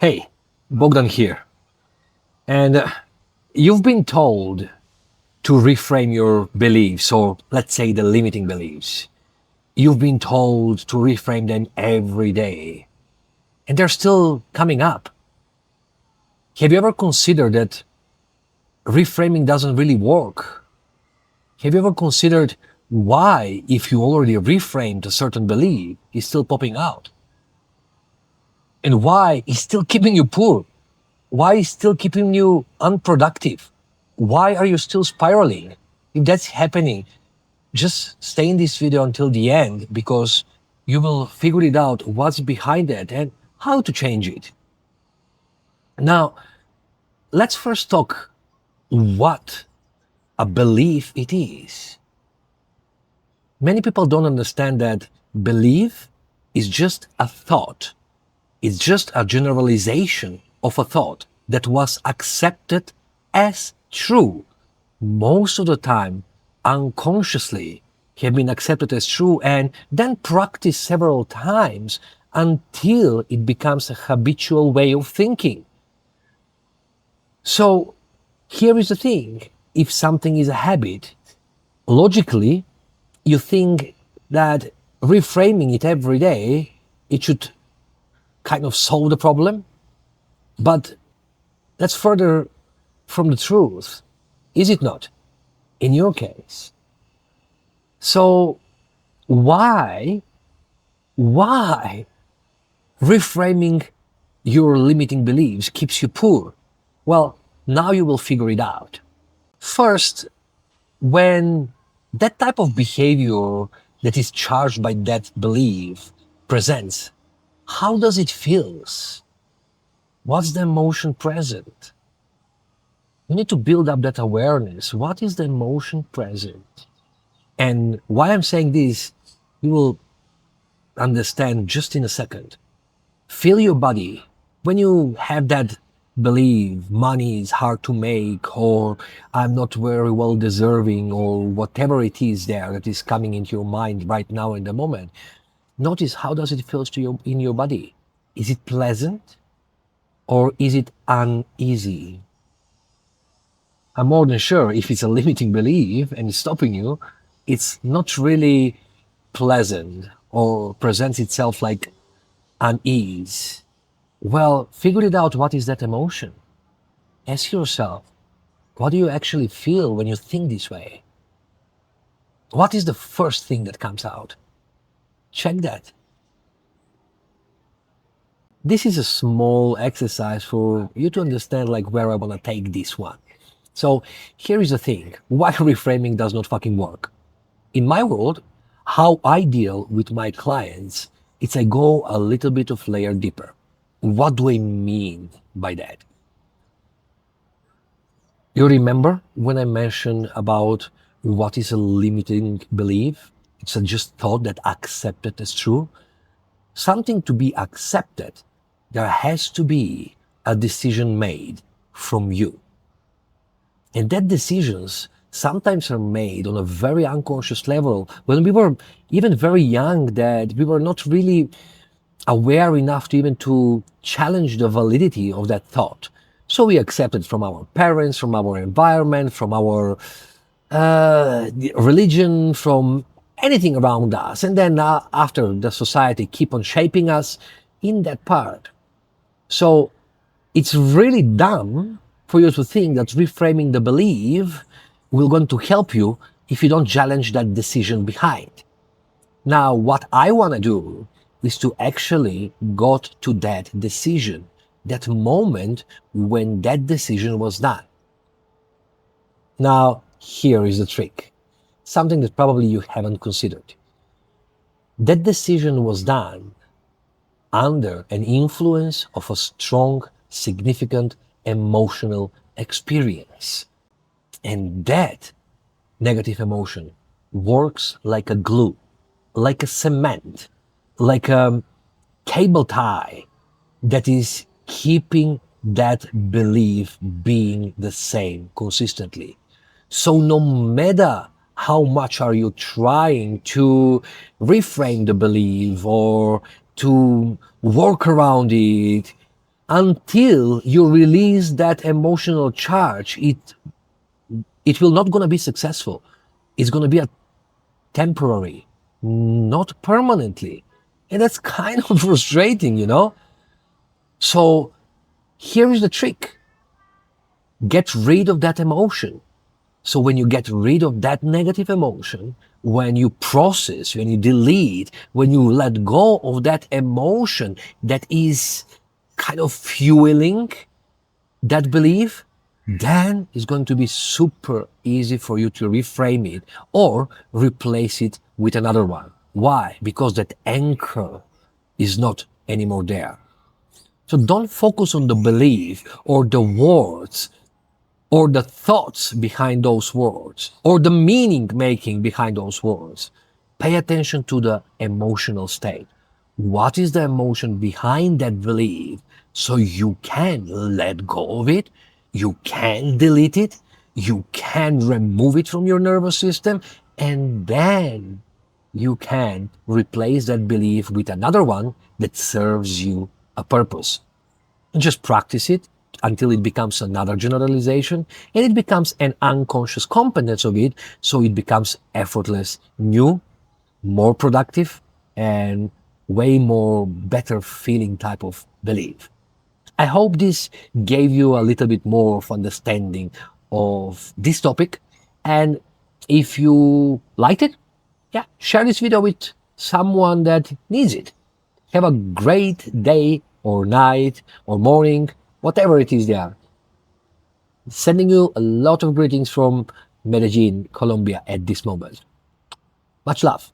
Hey, Bogdan here. And you've been told to reframe your beliefs, or let's say the limiting beliefs. You've been told to reframe them every day, and they're still coming up. Have you ever considered that reframing doesn't really work? Have you ever considered why, if you already reframed a certain belief, it's still popping out? And why it's still keeping you poor? Why is still keeping you unproductive? Why are you still spiraling? If that's happening, just stay in this video until the end because you will figure it out what's behind it and how to change it. Now, let's first talk what a belief it is. Many people don't understand that belief is just a thought. It's just a generalization of a thought that was accepted as true. Most of the time, unconsciously, have been accepted as true and then practiced several times until it becomes a habitual way of thinking. So here is the thing. If something is a habit, logically, you think that reframing it every day, it should kind of solve the problem. But that's further from the truth, is it not? In your case. So why reframing your limiting beliefs keeps you poor? Well, now you will figure it out. First, when that type of behavior that is charged by that belief presents, how does it feel? What's the emotion present? You need to build up that awareness. What is the emotion present? And why I'm saying this, you will understand just in a second. Feel your body. When you have that belief, money is hard to make, or I'm not very well deserving, or whatever it is there that is coming into your mind right now in the moment, notice how does it feel to you in your body. Is it pleasant or is it uneasy? I'm more than sure if it's a limiting belief and it's stopping you, it's not really pleasant or presents itself like unease. Well, figure it out. What is that emotion? Ask yourself, what do you actually feel when you think this way? What is the first thing that comes out? Check that. This is a small exercise for you to understand like where I want to take this one. So here is the thing, why reframing does not fucking work. In my world, how I deal with my clients, it's I go a little bit of layer deeper. What do I mean by that? You remember when I mentioned about what is a limiting belief? It's a just thought that accepted as true. Something to be accepted, there has to be a decision made from you. And that decisions sometimes are made on a very unconscious level. When we were even very young, that we were not really aware enough to even to challenge the validity of that thought. So we accepted from our parents, from our environment, from our religion, from anything around us. And then after the society keep on shaping us in that part. So it's really dumb for you to think that reframing the belief will going to help you if you don't challenge that decision behind. Now, what I want to do is to actually got to that decision, that moment when that decision was done. Now, here is the trick, something that probably you haven't considered. That decision was done under an influence of a strong, significant emotional experience. And that negative emotion works like a glue, like a cement, like a cable tie that is keeping that belief being the same consistently. So no matter how much are you trying to reframe the belief or to work around it, until you release that emotional charge, it will not gonna be successful. It's gonna be a temporary, not permanently. And that's kind of frustrating, you know? So here is the trick. Get rid of that emotion. So when you get rid of that negative emotion, when you process, when you delete, when you let go of that emotion that is kind of fueling that belief, then it's going to be super easy for you to reframe it or replace it with another one. Why? Because that anchor is not anymore there. So don't focus on the belief or the words or the thoughts behind those words or the meaning making behind those words. Pay attention to the emotional state. What is the emotion behind that belief so you can let go of it, you can delete it, you can remove it from your nervous system, and then you can replace that belief with another one that serves you a purpose. And just practice it until it becomes another generalization and it becomes an unconscious competence of it, so it becomes effortless, new, more productive, and way more better feeling type of belief. I hope this gave you a little bit more of understanding of this topic. And if you liked it, yeah, share this video with someone that needs it. Have a great day or night or morning, whatever it is there. Sending you a lot of greetings from Medellin, Colombia at this moment. Much love.